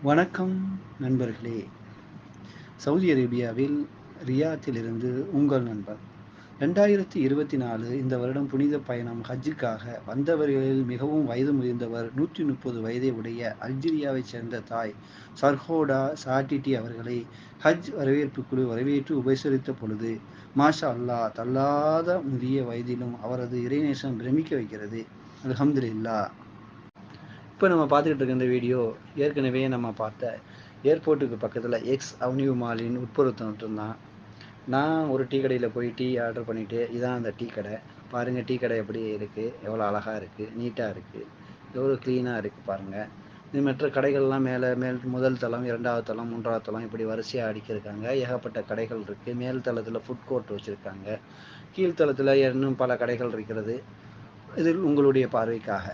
வணக்கம் நண்பர்களே. சவுதி அரேபியாவில் ரியாத்திலிருந்து உங்கள் நண்பர். 2024 இந்த வருடம் புனித பயணம் ஹஜ்ஜுக்காக வந்தவர்களில் மிகவும் வயது முதிர்ந்தவர் 130 வயதை உடைய அல்ஜீரியாவைச் சேர்ந்த தாய் சர்ஹோடா சாட்டிட்டி அவர்களை ஹஜ் வரவேற்பு குழு வரவேற்று உபசரித்த பொழுது, மாஷா அல்லாஹ், தள்ளாத முதிய வயதிலும் அவரது இறைநேசம் பிரமிக்க வைக்கிறது. அல்ஹம்துலில்லாஹ். இப்போ நம்ம பார்த்துக்கிட்டு இருக்க இந்த வீடியோ ஏற்கனவே நம்ம பார்த்த ஏர்போர்ட்டுக்கு பக்கத்தில் எக்ஸ் அவென்யூ மாலின் உட்புறத்தம் தான். நான் ஒரு டீ கடையில் போய் டீ ஆர்டர் பண்ணிவிட்டு, இதான் அந்த டீ கடை. பாருங்கள், டீ கடை எப்படி இருக்குது, எவ்வளோ அழகாக இருக்குது, நீட்டாக இருக்குது, எவ்வளோ க்ளீனாக இருக்குது பாருங்கள். இது மற்ற கடைகள்லாம் முதல் தளம், இரண்டாவது தளம், மூன்றாவது தளம் இப்படி வரிசையாக அடுக்கியிருக்காங்க. ஏகப்பட்ட கடைகள் இருக்குது. மேல் தளத்தில் ஃபுட் கோர்ட் வச்சுருக்காங்க. கீழ்த்தளத்தில் இன்னும் பல கடைகள் இருக்கிறது. இதில் உங்களுடைய பார்வைக்காக